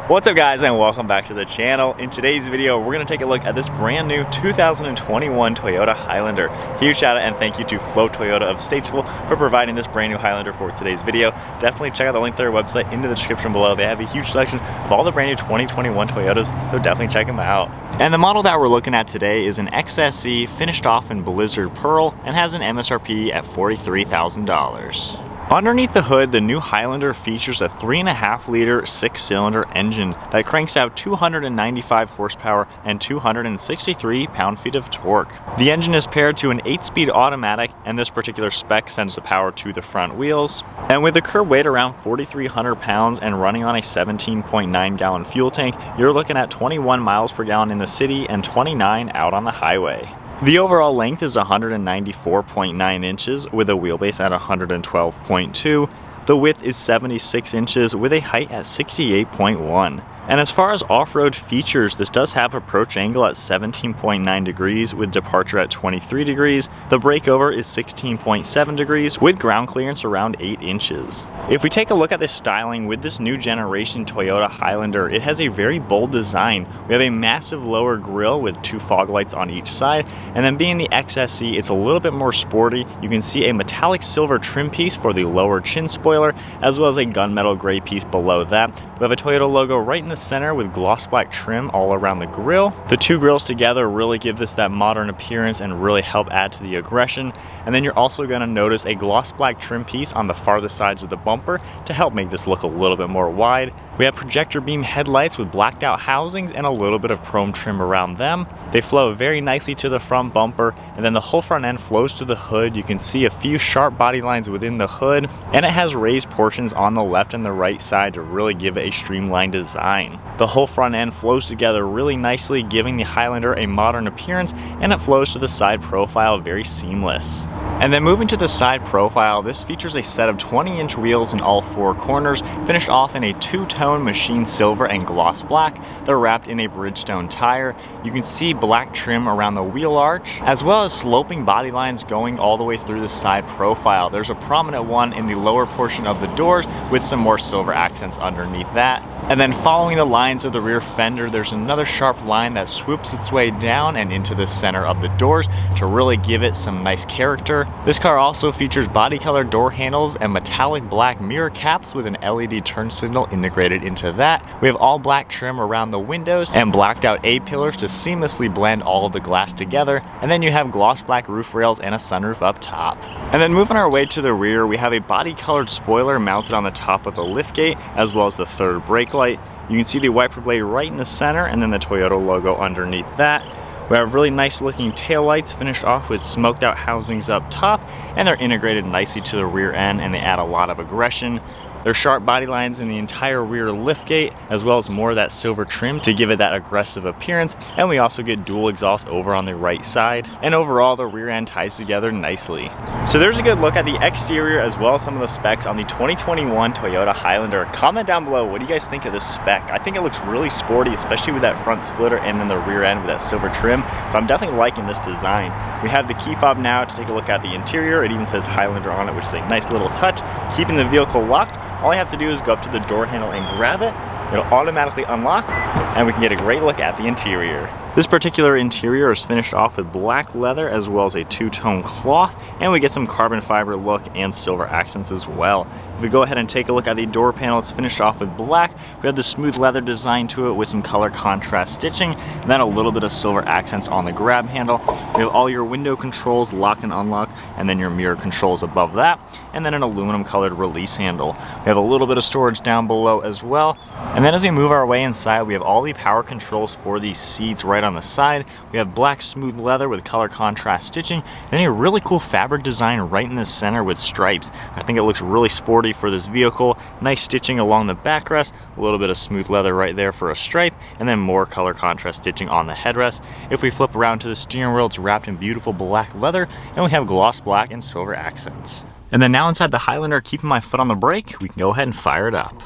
What's up guys, and welcome back to the channel. In today's video, we're going to take a look at this brand new 2021 Toyota Highlander. Huge shout out and thank you to Flo Toyota of Statesville for providing this brand new Highlander for today's video. Definitely check out the link to their website in the description below. They have a huge selection of all the brand new 2021 Toyotas, so definitely check them out. And the model that we're looking at today is an XSE finished off in Blizzard Pearl and has an MSRP at $43,000. Underneath the hood, the new Highlander features a 3.5-liter 6-cylinder engine that cranks out 295 horsepower and 263 pound-feet of torque. The engine is paired to an 8-speed automatic, and this particular spec sends the power to the front wheels. And with a curb weight around 4,300 pounds and running on a 17.9-gallon fuel tank, you're looking at 21 miles per gallon in the city and 29 out on the highway. The overall length is 194.9 inches with a wheelbase at 112.2. The width is 76 inches with a height at 68.1. And as far as off-road features, this does have approach angle at 17.9 degrees with departure at 23 degrees. The breakover is 16.7 degrees with ground clearance around 8 inches. If we take a look at the styling with this new generation Toyota Highlander, it has a very bold design. We have a massive lower grille with 2 fog lights on each side, and then being the XSE, it's a little bit more sporty. You can see a metallic silver trim piece for the lower chin spoiler, as well as a gunmetal gray piece below that. We have a Toyota logo right in the center with gloss black trim all around the grille. The two grills together really give this that modern appearance and really help add to the aggression. And then you're also going to notice a gloss black trim piece on the farthest sides of the bumper to help make this look a little bit more wide. We have projector beam headlights with blacked out housings and a little bit of chrome trim around them. They flow very nicely to the front bumper, and then the whole front end flows to the hood. You can see a few sharp body lines within the hood, and it has raised portions on the left and the right side to really give it a streamlined design. The whole front end flows together really nicely, giving the Highlander a modern appearance, and it flows to the side profile very seamless. And then moving to the side profile, this features a set of 20-inch wheels in all 4 corners, finished off in a 2-tone machine silver and gloss black. They're wrapped in a Bridgestone tire. You can see black trim around the wheel arch, as well as sloping body lines going all the way through the side profile. There's a prominent one in the lower portion of the doors with some more silver accents underneath that. And then following the lines of the rear fender, there's another sharp line that swoops its way down and into the center of the doors to really give it some nice character. This car also features body color door handles and metallic black mirror caps with an LED turn signal integrated into that. We have all black trim around the windows and blacked out A-pillars to seamlessly blend all of the glass together. And then you have gloss black roof rails and a sunroof up top. And then moving our way to the rear, we have a body colored spoiler mounted on the top of the liftgate, as well as the third brake light. You can see the wiper blade right in the center and then the Toyota logo underneath that. We have really nice looking taillights finished off with smoked out housings up top, and they're integrated nicely to the rear end and they add a lot of aggression. There's sharp body lines in the entire rear liftgate, as well as more of that silver trim to give it that aggressive appearance, and we also get dual exhaust over on the right side, and overall the rear end ties together nicely. So there's a good look at the exterior as well as some of the specs on the 2021 Toyota Highlander. Comment down below, what do you guys think of this spec? I think it looks really sporty, especially with that front splitter and then the rear end with that silver trim, so I'm definitely liking this design. We have the key fob now to take a look at the interior. It even says Highlander on it, which is a nice little touch, keeping the vehicle locked. All I have to do is go up to the door handle and grab it. It'll automatically unlock, and we can get a great look at the interior. This particular interior is finished off with black leather as well as a 2-tone cloth, and we get some carbon fiber look and silver accents as well. If we go ahead and take a look at the door panel, it's finished off with black. We have the smooth leather design to it with some color contrast stitching, and then a little bit of silver accents on the grab handle. We have all your window controls, lock and unlock, and then your mirror controls above that, and then an aluminum colored release handle. We have a little bit of storage down below as well. And then as we move our way inside, we have all the power controls for these seats right on the side. We have black smooth leather with color contrast stitching, and then a really cool fabric design right in the center with stripes. I think it looks really sporty for this vehicle. Nice stitching along the backrest, a little bit of smooth leather right there for a stripe, and then more color contrast stitching on the headrest. If we flip around to the steering wheel, it's wrapped in beautiful black leather, and we have gloss black and silver accents. And then now inside the Highlander, keeping my foot on the brake, we can go ahead and fire it up.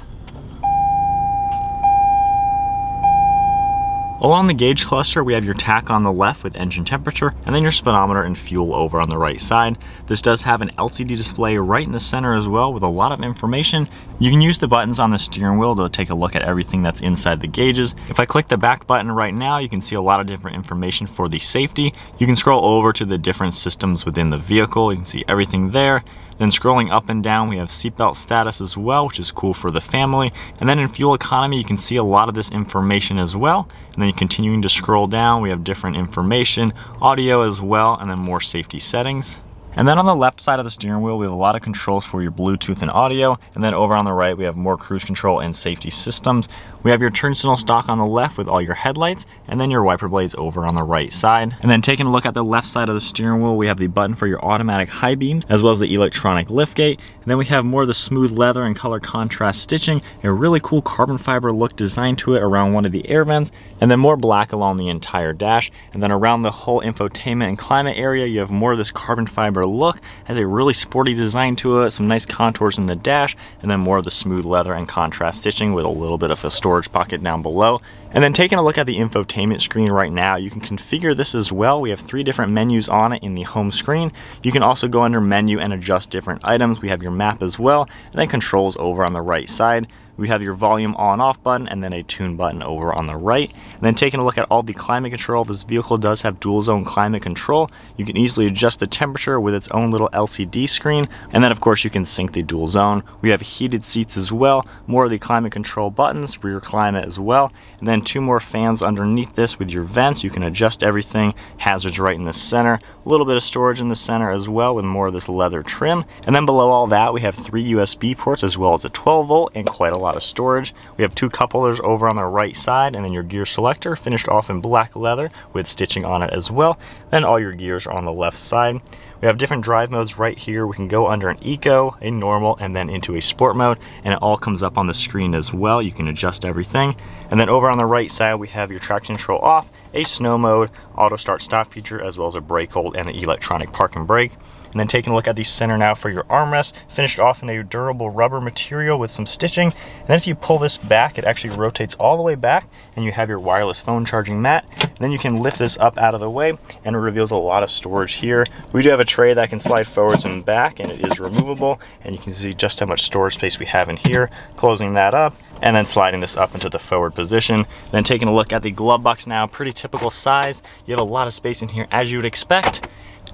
Along the gauge cluster, we have your tach on the left with engine temperature, and then your speedometer and fuel over on the right side. This does have an LCD display right in the center as well with a lot of information. You can use the buttons on the steering wheel to take a look at everything that's inside the gauges. If I click the back button right now, you can see a lot of different information for the safety. You can scroll over to the different systems within the vehicle. You can see everything there. Then scrolling up and down, we have seatbelt status as well, which is cool for the family. And then in fuel economy, you can see a lot of this information as well. And then continuing to scroll down, we have different information, audio as well, and then more safety settings. And then on the left side of the steering wheel, we have a lot of controls for your Bluetooth and audio. And then over on the right, we have more cruise control and safety systems. We have your turn signal stalk on the left with all your headlights, and then your wiper blades over on the right side. And then taking a look at the left side of the steering wheel, we have the button for your automatic high beams, as well as the electronic liftgate. And then we have more of the smooth leather and color contrast stitching, a really cool carbon fiber look design to it around one of the air vents, and then more black along the entire dash. And then around the whole infotainment and climate area, you have more of this carbon fiber look, has a really sporty design to it, some nice contours in the dash, and then more of the smooth leather and contrast stitching with a little bit of a storage pocket down below. And then taking a look at the infotainment screen right now, you can configure this as well. We have 3 different menus on it in the home screen. You can also go under menu and adjust different items. We have your map as well, and then controls over on the right side. We have your volume on-off button and then a tune button over on the right. And then taking a look at all the climate control, this vehicle does have dual zone climate control. You can easily adjust the temperature with its own little LCD screen. And then of course you can sync the dual zone. We have heated seats as well, more of the climate control buttons, rear climate as well. And then 2 more fans underneath this with your vents. You can adjust everything, hazards right in the center, a little bit of storage in the center as well with more of this leather trim. And then below all that, we have 3 USB ports as well as a 12 volt and quite a lot of storage. We have 2 couplers over on the right side, and then your gear selector finished off in black leather with stitching on it as well. Then all your gears are on the left side. We have different drive modes right here. We can go under an eco, a normal, and then into a sport mode, and it all comes up on the screen as well. You can adjust everything. And then over on the right side, we have your traction control off, a snow mode, auto start stop feature, as well as a brake hold and the electronic park and brake. And then taking a look at the center now for your armrest, finished off in a durable rubber material with some stitching. And then if you pull this back, it actually rotates all the way back, and you have your wireless phone charging mat. And then you can lift this up out of the way, and it reveals a lot of storage here. We do have a tray that can slide forwards and back, and it is removable, and you can see just how much storage space we have in here. Closing that up, and then sliding this up into the forward position. Then taking a look at the glove box now, pretty typical size. You have a lot of space in here as you would expect.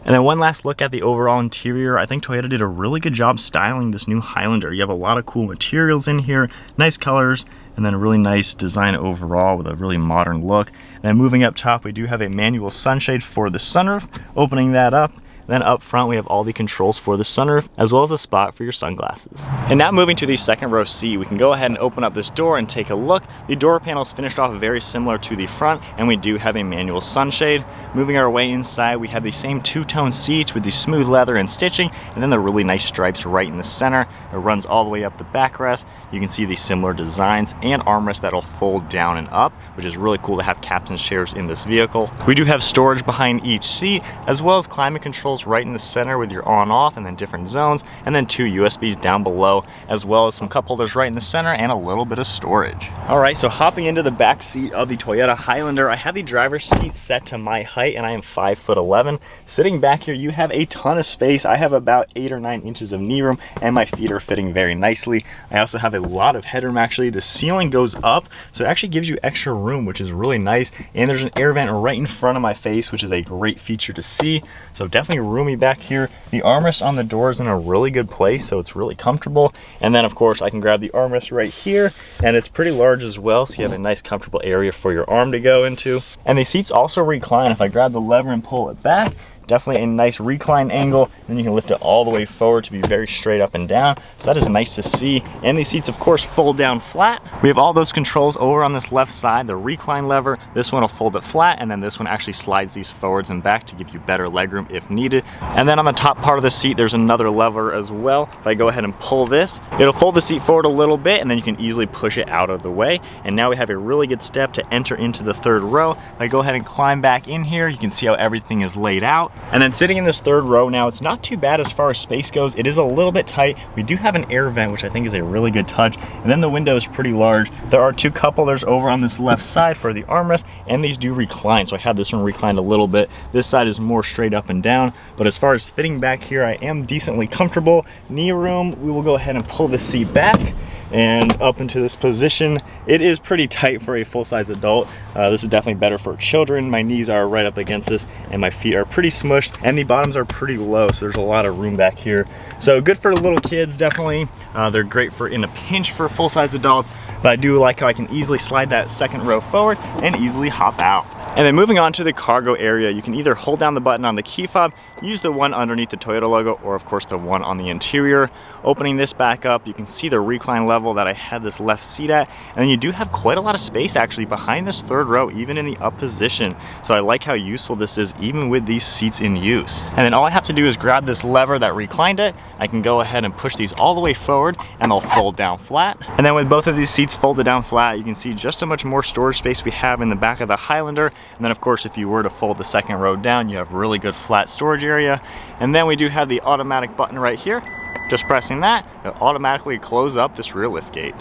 And then one last look at the overall interior. I think Toyota did a really good job styling this new Highlander. You have a lot of cool materials in here, nice colors, and then a really nice design overall with a really modern look. And then moving up top, we do have a manual sunshade for the sunroof. Opening that up, then up front, we have all the controls for the sunroof, as well as a spot for your sunglasses. And now moving to the second row seat, we can go ahead and open up this door and take a look. The door panel is finished off very similar to the front, and we do have a manual sunshade. Moving our way inside, we have the same 2-tone seats with the smooth leather and stitching, and then the really nice stripes right in the center. It runs all the way up the backrest. You can see the similar designs and armrests that'll fold down and up, which is really cool to have captain's chairs in this vehicle. We do have storage behind each seat, as well as climate controls right in the center with your on-off and then different zones, and then 2 USBs down below, as well as some cup holders right in the center and a little bit of storage. All right, so hopping into the back seat of the Toyota Highlander, I have the driver's seat set to my height, and I am 5'11". Sitting back here, you have a ton of space. I have about 8 or 9 inches of knee room, and my feet are fitting very nicely. I also have a lot of headroom actually. The ceiling goes up, so it actually gives you extra room, which is really nice. And there's an air vent right in front of my face, which is a great feature to see. So definitely roomy back here. The armrest on the door is in a really good place, so it's really comfortable. And then of course I can grab the armrest right here, and it's pretty large as well, so you have a nice comfortable area for your arm to go into. And the seats also recline. If I grab the lever and pull it back, definitely a nice recline angle, and then you can lift it all the way forward to be very straight up and down. So that is nice to see. And these seats of course fold down flat. We have all those controls over on this left side. The recline lever, this one will fold it flat, and then this one actually slides these forwards and back to give you better legroom if needed. And then on the top part of the seat, there's another lever as well. If I go ahead and pull this, it'll fold the seat forward a little bit, and then you can easily push it out of the way. And now we have a really good step to enter into the third row. If I go ahead and climb back in here, you can see how everything is laid out. And then sitting in this third row now, it's not too bad as far as space goes. It is a little bit tight. We do have an air vent, which I think is a really good touch. And then the window is pretty large. There are 2 cup holders over on this left side for the armrest, and these do recline. So I have this one reclined a little bit. This side is more straight up and down. But as far as fitting back here, I am decently comfortable. Knee room, we will go ahead and pull the seat back and up into this position. It is pretty tight for a full-size adult. This is definitely better for children. My knees are right up against this and my feet are pretty smushed and the bottoms are pretty low, so there's a lot of room back here. So good for little kids, definitely. They're great for in a pinch for full-size adults, but I do like how I can easily slide that second row forward and easily hop out. And then moving on to the cargo area, you can either hold down the button on the key fob, use the one underneath the Toyota logo, or of course the one on the interior. Opening this back up, you can see the recline level that I had this left seat at, and then you do have quite a lot of space actually behind this third row, even in the up position. So I like how useful this is even with these seats in use. And then all I have to do is grab this lever that reclined it. I can go ahead and push these all the way forward and they'll fold down flat. And then with both of these seats folded down flat, you can see just how much more storage space we have in the back of the Highlander. And then of course, if you were to fold the second row down, you have really good flat storage area. And then we do have the automatic button right here. Just pressing that, it'll automatically close up this rear lift gate.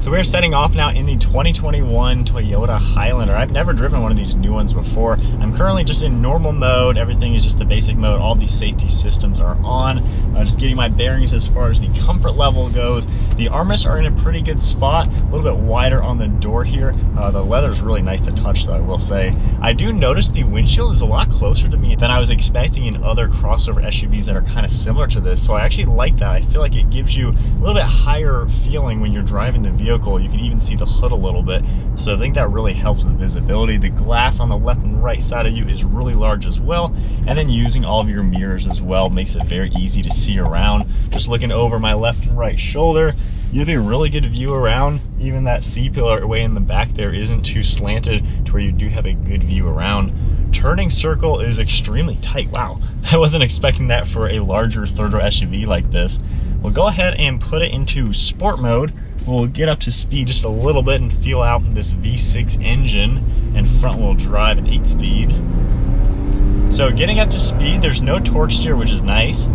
So we're setting off now in the 2021 Toyota Highlander. I've never driven one of these new ones before. I'm currently just in normal mode. Everything is just the basic mode. All these safety systems are on. Just getting my bearings as far as the comfort level goes. The armrests are in a pretty good spot, a little bit wider on the door here. The leather is really nice to touch though, I will say. I do notice the windshield is a lot closer to me than I was expecting in other crossover SUVs that are kind of similar to this. So I actually like that. I feel like it gives you a little bit higher feeling when you're driving the vehicle. You can even see the hood a little bit, so I think that really helps with visibility. The glass on the left and right side of you is really large as well, and then using all of your mirrors as well makes it very easy to see around. Just looking over my left and right shoulder, you have a really good view around. Even that C-pillar way in the back there isn't too slanted to where you do have a good view around. Turning circle is extremely tight. Wow, I wasn't expecting that for a larger third row SUV like this. We'll go ahead and put it into sport mode. We'll get up to speed just a little bit and feel out this V6 engine and front wheel drive at 8-speed. So getting up to speed, there's no torque steer, which is nice.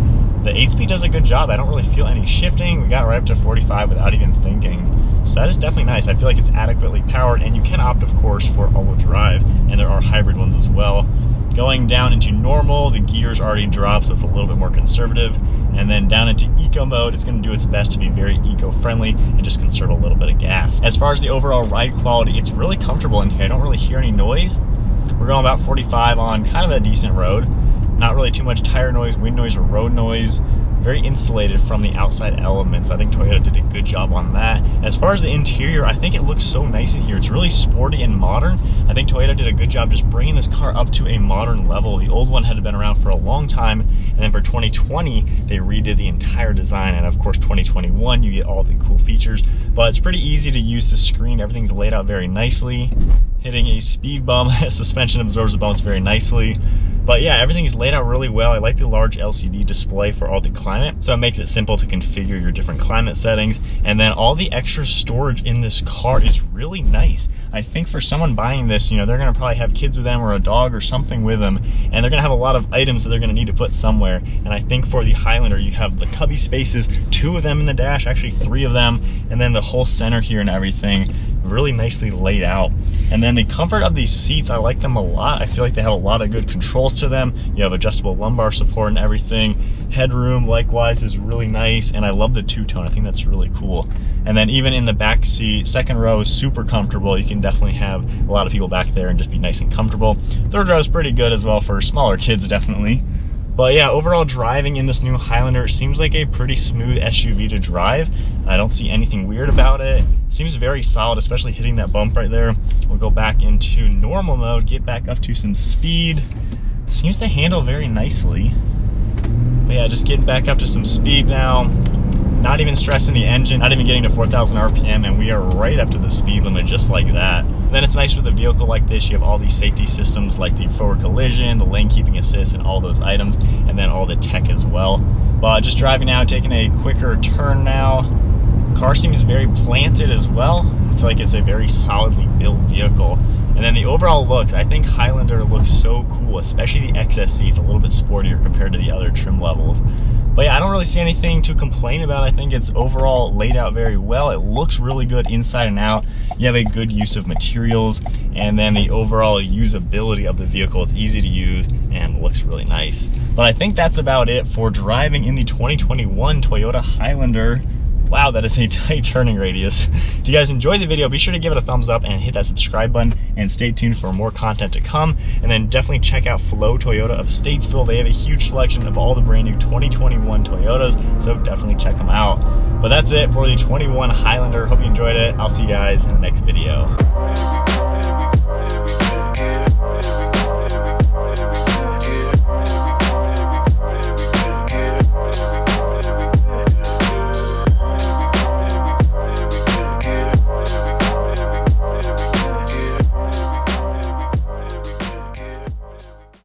The 8-speed does a good job. I don't really feel any shifting. We got right up to 45 without even thinking. So that is definitely nice. I feel like it's adequately powered, and you can opt, of course, for all-wheel drive, and there are hybrid ones as well. Going down into normal, the gears already drop, so it's a little bit more conservative. And then down into eco mode, it's going to do its best to be very eco-friendly and just conserve a little bit of gas. As far as the overall ride quality, it's really comfortable in here. I don't really hear any noise. We're going about 45 on kind of a decent road. Not really too much tire noise, wind noise, or road noise. Very insulated from the outside elements. I think Toyota did a good job on that. As far as the interior, I think it looks so nice in here. It's really sporty and modern. I think Toyota did a good job just bringing this car up to a modern level. The old one had been around for a long time, and then for 2020, they redid the entire design, and of course 2021, you get all the cool features. But it's pretty easy to use the screen. Everything's laid out very nicely. Hitting a speed bump, suspension absorbs the bumps very nicely. But yeah, everything is laid out really well. I like the large LCD display for all the climate, so it makes it simple to configure your different climate settings. And then all the extra storage in this car is really nice. I think for someone buying this, you know, they're gonna probably have kids with them or a dog or something with them, and they're gonna have a lot of items that they're gonna need to put somewhere. And I think for the Highlander, you have the cubby spaces, 2 of them in the dash, actually 3 of them, and then the whole center here and everything really nicely laid out. And then the comfort of these seats, I like them a lot. I feel like they have a lot of good controls to them. You have adjustable lumbar support and everything. Headroom likewise is really nice, and I love the two-tone. I think that's really cool. And then even in the back seat, second row is super comfortable. You can definitely have a lot of people back there and just be nice and comfortable. Third row is pretty good as well for smaller kids, definitely. But yeah, overall driving in this new Highlander seems like a pretty smooth SUV to drive. I don't see anything weird about it. Seems very solid, especially hitting that bump right there. We'll go back into normal mode, get back up to some speed. Seems to handle very nicely. But yeah, just getting back up to some speed now. Not even stressing the engine, not even getting to 4,000 RPM, and we are right up to the speed limit just like that. And then it's nice with a vehicle like this, you have all these safety systems like the forward collision, the lane keeping assist, and all those items, and then all the tech as well. But just driving now, taking a quicker turn now. Car seems very planted as well. I feel like it's a very solidly built vehicle. And And then the overall looks, I think Highlander looks so cool, especially the XSE. It's a little bit sportier compared to the other trim levels. But yeah, I don't really see anything to complain about. I think it's overall laid out very well. It looks really good inside and out. You have a good use of materials, and then the overall usability of the vehicle, it's easy to use and looks really nice. But I think that's about it for driving in the 2021 Toyota Highlander. Wow, that is a tight turning radius. If you guys enjoyed the video, be sure to give it a thumbs up and hit that subscribe button, and stay tuned for more content to come. And then definitely check out Flow Toyota of Statesville. They have a huge selection of all the brand new 2021 Toyotas, so definitely check them out. But that's it for the 21 Highlander. Hope you enjoyed it. I'll see you guys in the next video.